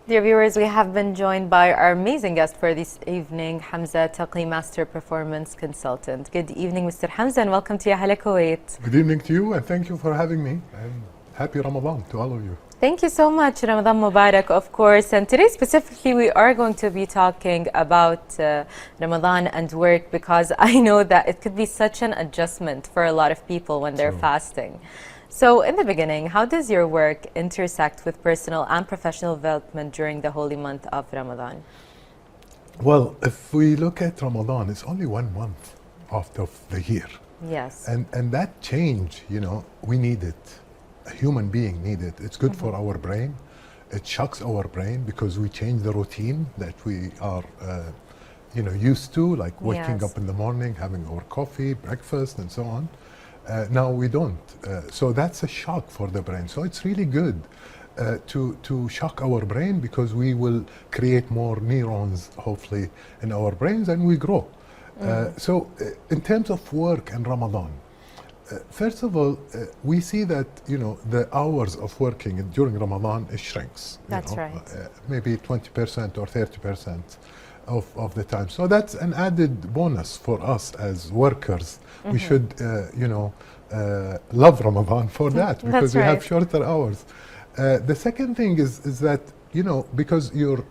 Dear viewers, we have been joined by our amazing guest for this evening, Hamza Taqi, Master Performance Consultant. Good evening, Mr. Hamza, and welcome to Ya Hala Kuwait. Good evening to you, and thank you for having me. And happy Ramadan to all of you. Thank you so much. Ramadan Mubarak, of course. And today specifically, we are going to be talking about Ramadan and work, because I know that it could be such an adjustment for a lot of people when they're fasting. So in the beginning, how does your work intersect with personal and professional development during the holy month of Ramadan? Well, if we look at Ramadan, it's only 1 month of the year. Yes. And that change, we need it. A human being need it. It's good for our brain. It shocks our brain because we change the routine that we are used to, like waking up in the morning, having our coffee, breakfast, and so on. Now we don't. So that's a shock for the brain. So it's really good to shock our brain, because we will create more neurons, hopefully, in our brains, and we grow. So in terms of work and Ramadan, first of all, we see that the hours of working during Ramadan shrinks. That's right. Maybe 20% or 30% of the time. So that's an added bonus for us as workers. We should, love Ramadan for that, because we have shorter hours. The second thing is that because your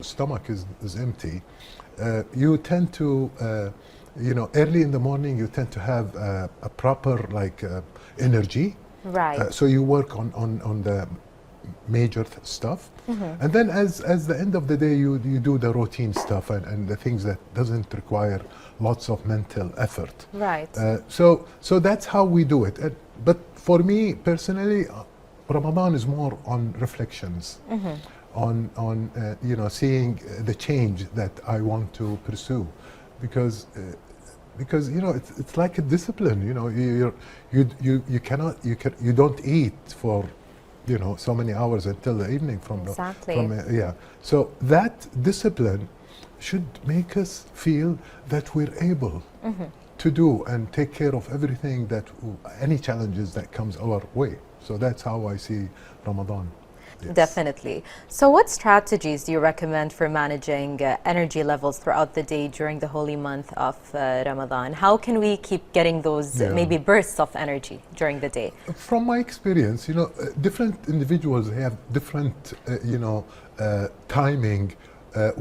stomach is empty, you tend to early in the morning you tend to have a proper energy. Right. So you work on the major stuff, and then as the end of the day you do the routine stuff and the things that doesn't require lots of mental effort. Right. So that's how we do it. But for me personally, Ramadan is more on reflections, on seeing the change that I want to pursue, because it's like a discipline. You don't eat for so many hours until the evening so that discipline should make us feel that we're able to do and take care of everything, any challenges that comes our way. So that's how I see Ramadan. Yes. Definitely. So what strategies do you recommend for managing energy levels throughout the day during the holy month of Ramadan? How can we keep getting those maybe bursts of energy during the day? From my experience, different individuals have different, timing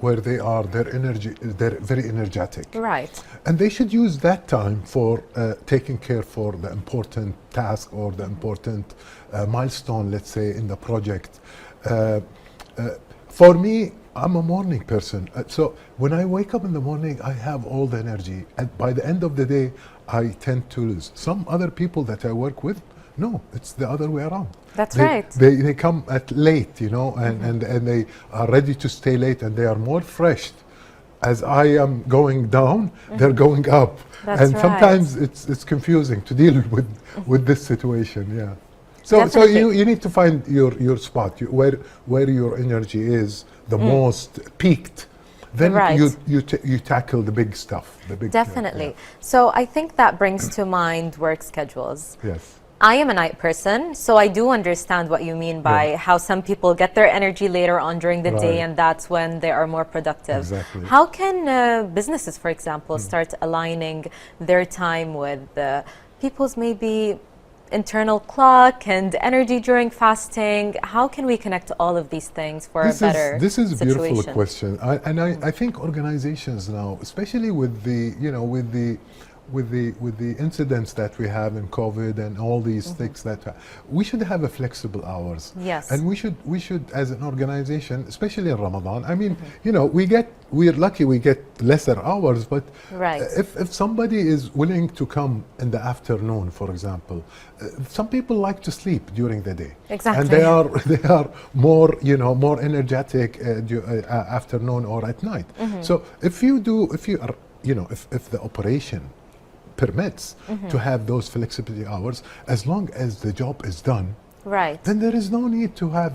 where they're very energetic. Right. And they should use that time for taking care for the important task or the important milestone, let's say, in the project. For me, I'm a morning person. So when I wake up in the morning, I have all the energy. And by the end of the day, I tend to lose. Some other people that I work with, no, it's the other way around. That's right. They come at late, and they are ready to stay late, and they are more fresh. As I am going down, they're going up. That's and right. Sometimes it's confusing to deal with this situation, yeah. So you need to find your spot, where your energy is the most peaked. Then you tackle the big stuff. Definitely. So I think that brings to mind work schedules. Yes. I am a night person, so I do understand what you mean by how some people get their energy later on during the day, and that's when they are more productive. Exactly. How can businesses, for example, start aligning their time with people's maybe internal clock and energy during fasting? How can we connect all of these things for a better situation? This is a beautiful question. I think organizations now, especially with the incidents that we have in COVID and all these things, we should have a flexible hours. Yes. And we should as an organization, especially in Ramadan. I mean, we're lucky we get lesser hours, but if somebody is willing to come in the afternoon, for example, some people like to sleep during the day. Exactly. And they are more more energetic afternoon or at night. So if the operation permits to have those flexibility hours, as long as the job is done, then there is no need to have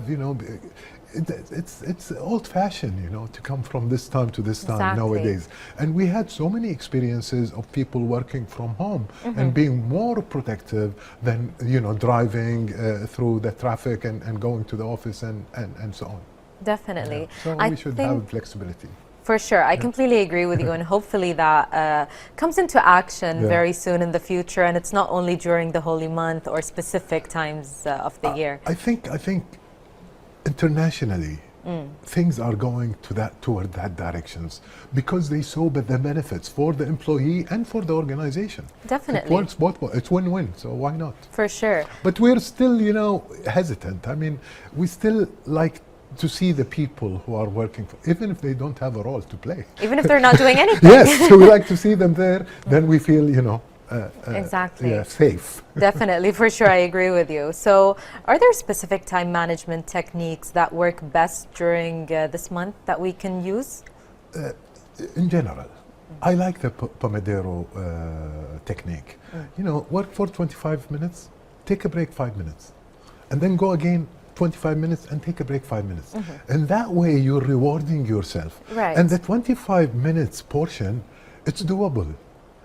it's old-fashioned, to come from this time to this time nowadays. And we had so many experiences of people working from home and being more protective than driving through the traffic and going to the office and so on. Definitely. So I we should think have flexibility. for sure. I completely agree with you, and hopefully that comes into action Yeah. very soon in the future, and it's not only during the holy month or specific times of the year. I think internationally things are going toward that directions because they saw the benefits for the employee and for the organization. Definitely. It works both ways. It's win-win. So why not? For sure. But we're still, hesitant. I mean, we still like to see the people who are working, even if they don't have a role to play. Even if they're not doing anything. Yes, so we like to see them there. Then we feel, Exactly. yeah, safe. Definitely, for sure, I agree with you. So, are there specific time management techniques that work best during this month that we can use? In general, I like the Pomodoro technique. Work for 25 minutes, take a break 5 minutes, and then go again 25 minutes and take a break 5 minutes. And that way you're rewarding yourself. Right. And the 25 minutes portion, it's doable.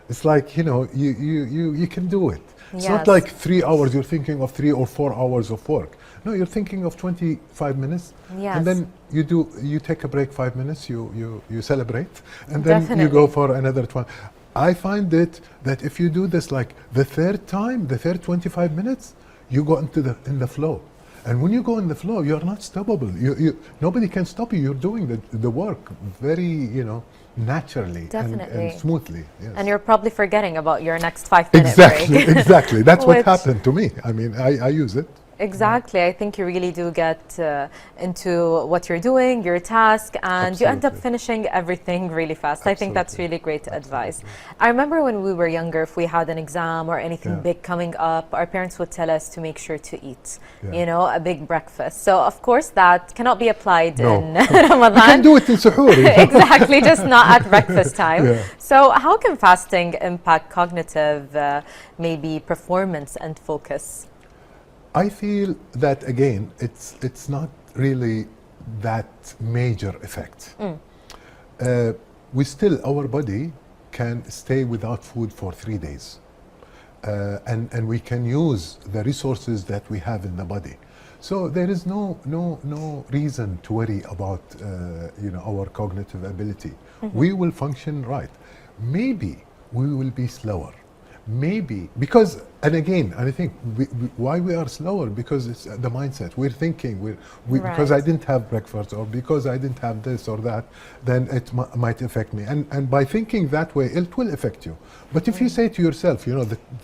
It's like, you can do it. It's Yes. not like 3 hours, you're thinking of 3 or 4 hours of work. No, you're thinking of 25 minutes. Yes. And then you take a break 5 minutes, you celebrate, and then you Definitely. go for another 20. I find it that if you do this like the third 25 minutes, you go in the flow. And when you go in the flow, you're not stoppable. Nobody can stop you. You're doing the work very, naturally Definitely. and smoothly. Yes. And you're probably forgetting about your next 5-minute Exactly, break. exactly. That's what Which- happened to me. I mean, I use it. Exactly. I think you really do get into what you're doing, your task, and you end up Absolutely. finishing everything really fast. I think that's Absolutely. really great advice. I remember when we were younger, if we had an exam or anything Yeah. big coming up, our parents would tell us to make sure to eat, Yeah. a big breakfast. So, of course, that cannot be applied No. in You can Ramadan. do it in suhoor. Exactly, just not at breakfast time. Yeah. So, how can fasting impact cognitive, maybe performance and focus? I feel that again, it's not really that major effect. Our body can stay without food for 3 days, and we can use the resources that we have in the body. So there is no reason to worry about our cognitive ability. We will function right. Maybe we will be slower. Maybe because, and again, I think why we are slower, because it's the mindset. We're thinking because I Right. didn't have breakfast, or because I didn't have this or that, then it might affect me. And by thinking that way, it will affect you. But if you say to yourself,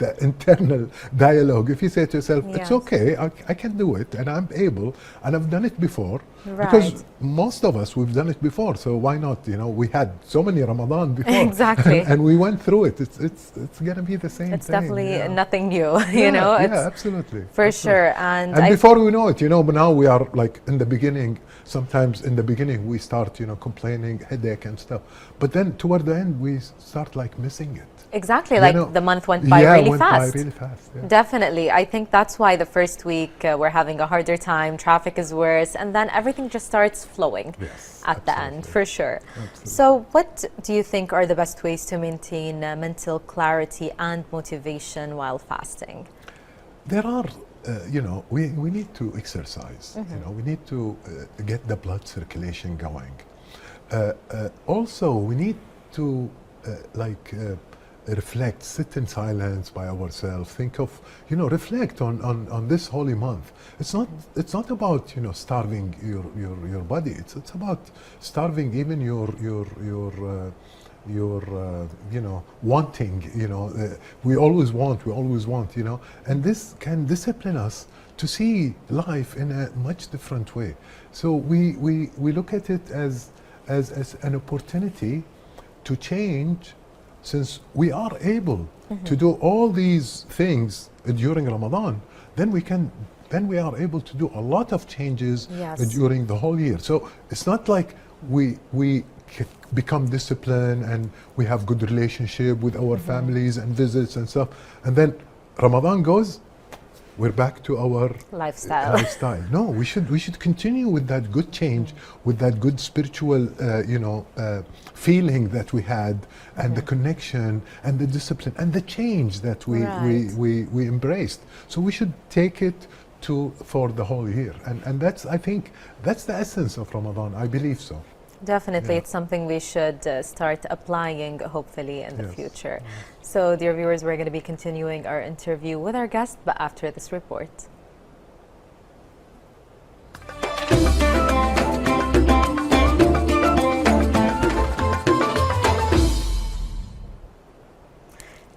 the internal dialogue, if you say to yourself, it's Yes. okay, I can do it, and I'm able, and I've done it before. Right. Because most of us, we've done it before, so why not? We had so many Ramadan before. Exactly. and we went through it. It's going to be the same It's thing. definitely yeah. nothing new, Yeah, It's absolutely. for Absolutely. sure. And And before we know it, now we are like in the beginning. Sometimes in the beginning we start, complaining, headache and stuff. But then toward the end we start like missing it. exactly, You like know, the month went by really went fast. by really fast. Yeah. Definitely. I think that's why the first week we're having a harder time, traffic is worse, and then everything just starts flowing Yes, at the end, absolutely. for sure. Absolutely. So, what do you think are the best ways to maintain mental clarity and motivation while fasting? There are, we need to exercise. We need to get the blood circulation going. Also, we need to reflect, sit in silence by ourselves, think of, reflect on this holy month. It's not about, starving your body. It's about starving even your wanting. We always want, and this can discipline us to see life in a much different way. So we look at it as an opportunity to change. Since we are able to do all these things during Ramadan, then we are able to do a lot of changes Yes. during the whole year. So it's not like we become disciplined and we have good relationship with our families and visits and stuff, and then Ramadan goes, we're back to our Lifestyle. No, we should continue with that good change, with that good spiritual, feeling that we had, and the connection, and the discipline, and the change that Right. we embraced. So we should take it for the whole year. And that's, I think, that's the essence of Ramadan. I believe so. Definitely, Yeah. it's something we should start applying, hopefully, in the Yes. future. So, dear viewers, we're going to be continuing our interview with our guest, but after this report.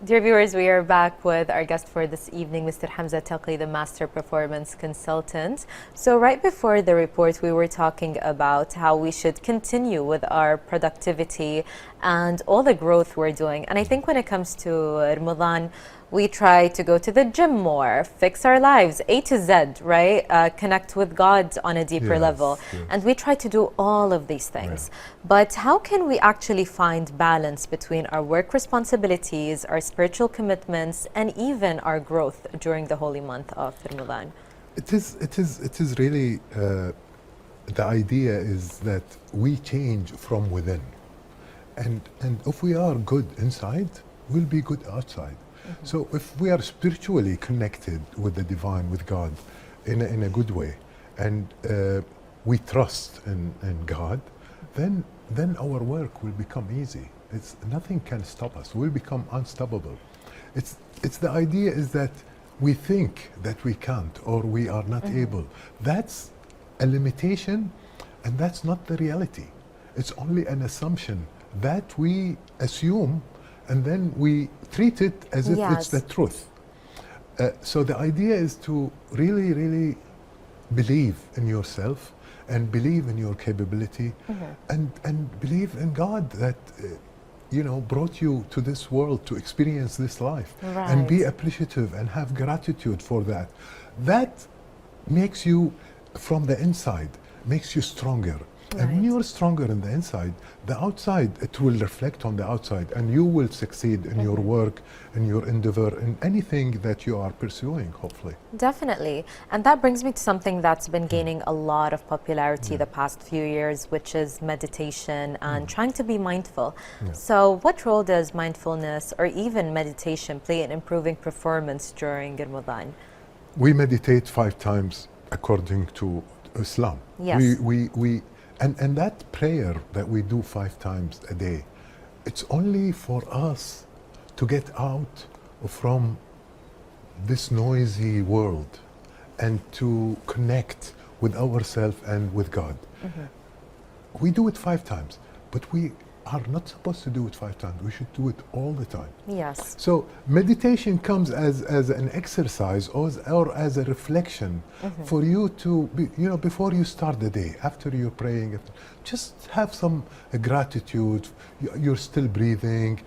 Dear viewers, we are back with our guest for this evening, Mr. Hamza Taqi, the Master Performance Consultant. So right before the report, we were talking about how we should continue with our productivity and all the growth we're doing. And I think when it comes to Ramadan, we try to go to the gym more, fix our lives, A to Z, right? Connect with God on a deeper Yes, level. yes. And we try to do all of these things. Yeah. But how can we actually find balance between our work responsibilities, our spiritual commitments, and even our growth during the holy month of Ramadan? It is really, the idea is that we change from within. And if we are good inside, we'll be good outside. So if we are spiritually connected with the divine, with God, in a good way, and we trust in God, then our work will become easy. Nothing can stop us. We'll become unstoppable. It's the idea is that we think that we can't or we are not able. That's a limitation, and that's not the reality. It's only an assumption that we assume, and then we treat it as if it's the truth. So the idea is to really, really believe in yourself and believe in your capability, and believe in God that brought you to this world to experience this life, and be appreciative and have gratitude for that. That makes you, from the inside, makes you stronger. And when you're stronger in the inside, the outside, it will reflect on the outside, and you will succeed in your work, in your endeavor, in anything that you are pursuing, hopefully. Definitely. And that brings me to something that's been gaining a lot of popularity the past few years, which is meditation and trying to be mindful. So what role does mindfulness or even meditation play in improving performance during Ramadan? We meditate 5 times according to Islam. Yes. And that prayer that we do 5 times a day, it's only for us to get out from this noisy world and to connect with ourselves and with God. We do it 5 times, but we are not supposed to do it 5 times. We should do it all the time. Yes. So meditation comes as an exercise or as a reflection for you to be, before you start the day, after you're praying, just have some gratitude. You're still breathing,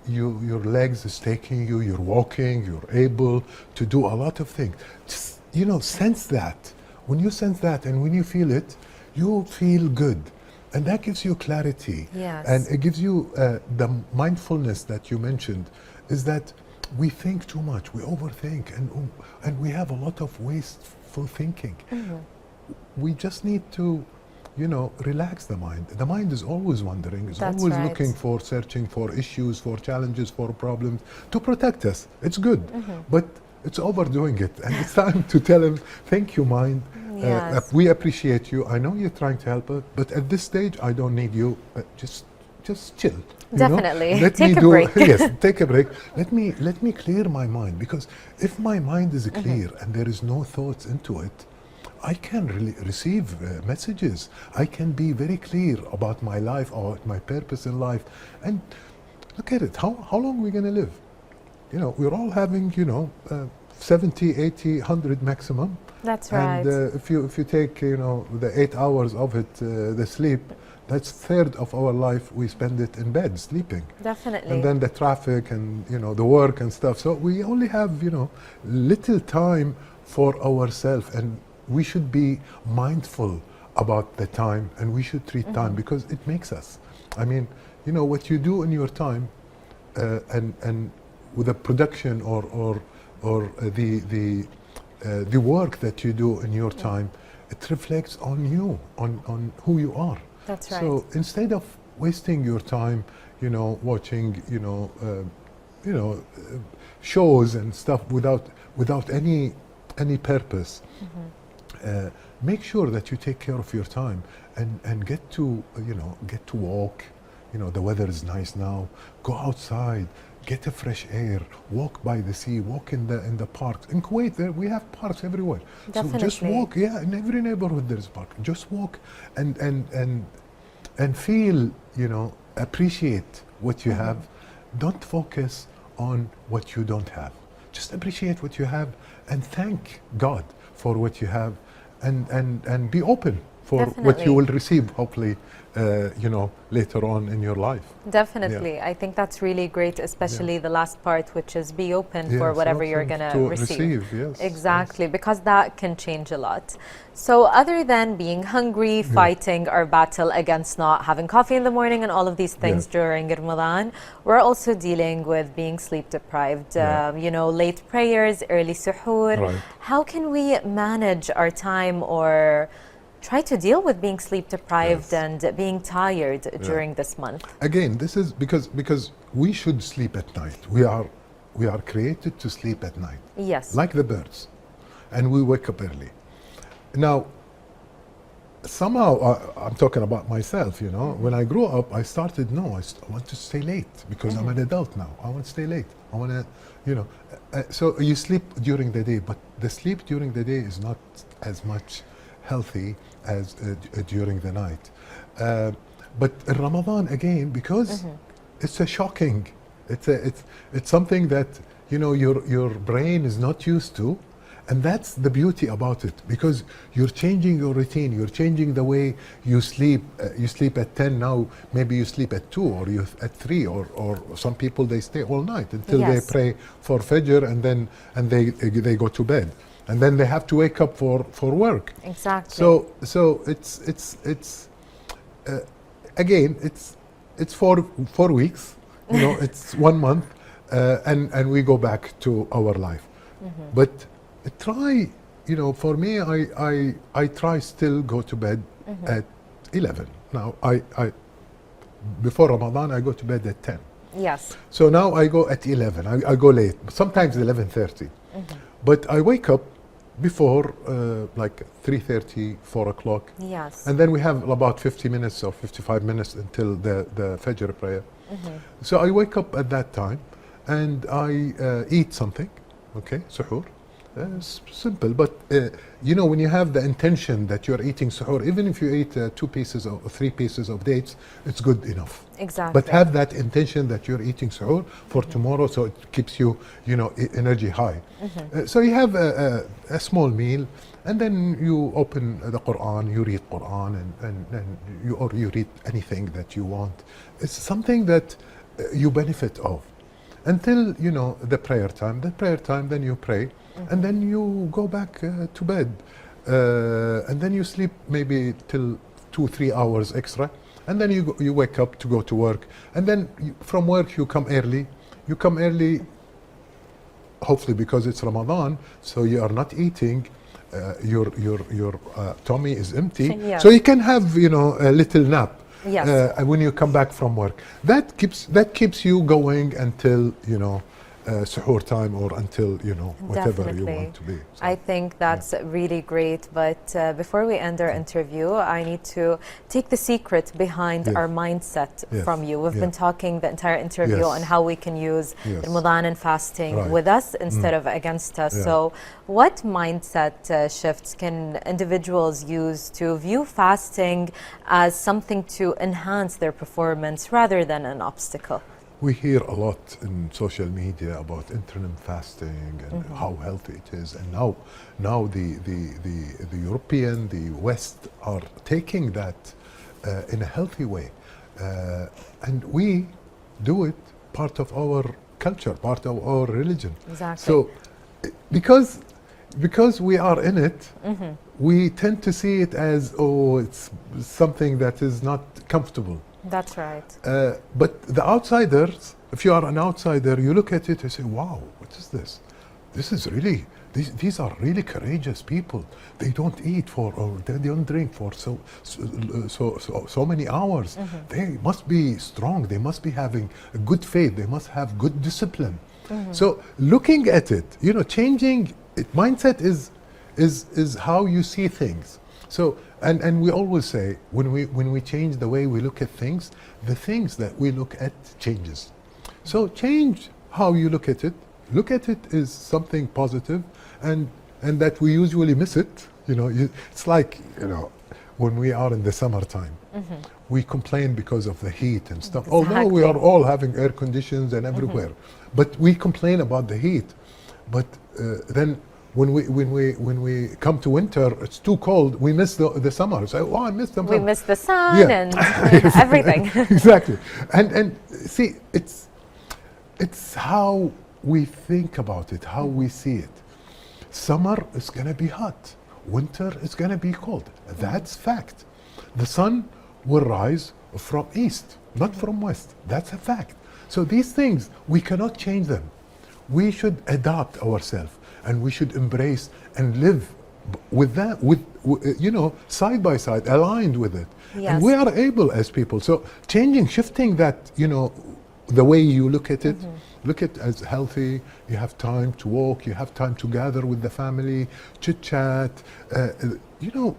your legs is taking you, you're walking, you're able to do a lot of things. Just, sense that. When you sense that and when you feel it, you feel good. And that gives you clarity. Yes. And it gives you the mindfulness that you mentioned, is that we think too much, we overthink, and we have a lot of wasteful thinking. We just need to, relax the mind. The mind is always wandering, is That's always right. looking for, searching for issues, for challenges, for problems, to protect us. It's good, but it's overdoing it. And it's time to tell him, thank you, mind. Yes. We appreciate you. I know you're trying to help us, but at this stage, I don't need you. Just chill. Definitely. Let Take me a do. break. Yes, take a break. Let me clear my mind, because if my mind is clear and there is no thoughts into it, I can really receive messages. I can be very clear about my life, about my purpose in life, and look at it. How long are we going to live? We're all having 70, 80, 100 maximum. That's right. And if you take the 8 hours of it, the sleep, that's third of our life. We spend it in bed sleeping. Definitely. And then the traffic and the work and stuff. So we only have little time for ourselves, and we should be mindful about the time, and we should treat time, because it makes us. I mean, what you do in your time, and with the production or the work that you do in your time, it reflects on you, on who you are. That's right. So instead of wasting your time, watching, shows and stuff without any any purpose, make sure that you take care of your time and get to get to walk. The weather is nice now. Go outside, get a fresh air, walk by the sea, walk in the parks. In Kuwait, we have parks everywhere. Definitely. So just walk. Yeah, in every neighborhood there is a park. Just walk and feel. Appreciate what you have. Don't focus on what you don't have. Just appreciate what you have and thank God for what you have, and be open for what you will receive, hopefully, later on in your life. Definitely. I think that's really great, especially the last part, which is be open for whatever you're going to receive. Yes, exactly, because that can change a lot. So other than being hungry, fighting our battle against not having coffee in the morning and all of these things during Ramadan, we're also dealing with being sleep deprived, late prayers, early suhoor. Right. How can we manage our time or try to deal with being sleep deprived and being tired during this month? Again, this is because we should sleep at night. We are created to sleep at night. Yes. Like the birds. And we wake up early. Now, somehow, I'm talking about myself, when I grew up, I started, I want to stay late because I'm an adult now. I want to stay late. I want to, so you sleep during the day, but the sleep during the day is not as much healthy as during the night. But in Ramadan, again, because it's a shocking, it's something that, your brain is not used to. And that's the beauty about it, because you're changing your routine, you're changing the way you sleep. You sleep at 10 now, maybe you sleep at 2 or you at 3, or some people, they stay all night until they pray for Fajr and they go to bed. And then they have to wake up for work. Exactly. So it's again, it's 4 weeks, it's 1 month, and we go back to our life. But try, for me, I try still go to bed at 11. Now, I before Ramadan, I go to bed at 10. Yes. So now I go at 11. I go late, sometimes 11:30. But I wake up before like 3:30, 4 o'clock. Yes. And then we have about 50 minutes or 55 minutes until the Fajr prayer. So I wake up at that time and I eat something, suhoor. Simple, but when you have the intention that you're eating suhoor, even if you eat 2 pieces or 3 pieces of dates, it's good enough. Exactly. But have that intention that you're eating suhoor for tomorrow, so it keeps you, energy high. So you have a small meal, and then you open the Quran, you read Quran, and you read anything that you want. It's something that you benefit of until the prayer time. The prayer time, then you pray. And then you go back to bed, and then you sleep maybe till 2-3 hours extra, and then you wake up to go to work, and then from work you come early. You come early, hopefully because it's Ramadan, so you are not eating. Your tummy is empty, so you can have a little nap. Yes. When you come back from work, that keeps you going until suhoor time, or until whatever you want to be. So, I think that's really great, but before we end our interview, I need to take the secret behind our mindset from you. We've been talking the entire interview on how we can use Ramadan and fasting with us instead of against us. So what mindset shifts can individuals use to view fasting as something to enhance their performance rather than an obstacle? We hear a lot in social media about intermittent fasting and how healthy it is, and now the European, the West are taking that in a healthy way, and we do it part of our culture, part of our religion. Exactly. So, because we are in it, we tend to see it as it's something that is not comfortable. That's right. But the outsiders, if you are an outsider, you look at it and say, wow, what is this? This is really, these are really courageous people. They don't eat or they don't drink for so many hours. They must be strong. They must be having a good faith. They must have good discipline. So looking at it, changing mindset is how you see things. So and we always say when we change the way we look at things, the things that we look at changes. So change how you look at it. Look at it as something positive, and that we usually miss it. You know, it's like, you know, when we are in the summertime, we complain because of the heat and stuff. Although we are all having air conditions and everywhere, but we complain about the heat. But then when we come to winter, it's too cold. We miss the summer. So, oh, I miss the summer. We miss the sun and everything. Exactly. And see, it's how we think about it, how we see it. Summer is going to be hot. Winter is going to be cold. That's fact. The sun will rise from east, not from west. That's a fact. So these things, we cannot change them. We should adapt ourselves, and we should embrace and live with that, you know, side by side, aligned with it. Yes. And we are able as people. So shifting that, you know, the way you look at it, look at it as healthy. You have time to walk, you have time to gather with the family, chit chat, you know,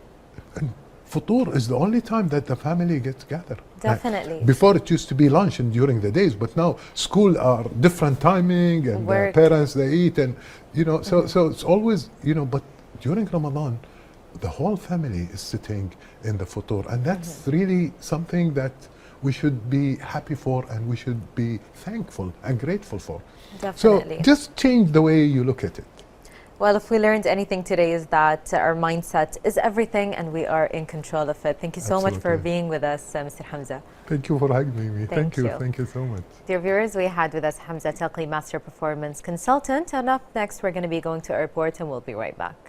and Futur is the only time that the family gets together. Definitely. Before it used to be lunch and during the days, but now school are different timing, and parents, they eat, and you know, so it's always, you know, but during Ramadan, the whole family is sitting in the Futur, and that's really something that we should be happy for, and we should be thankful and grateful for. Definitely. So just change the way you look at it. Well, if we learned anything today, is that our mindset is everything and we are in control of it. Thank you so much for being with us, Mr. Hamza. Thank you for having me. Thank you. Thank you so much. Dear viewers, we had with us Hamza Taqi, Master Performance Consultant. And up next, we're going to be going to airport, and we'll be right back.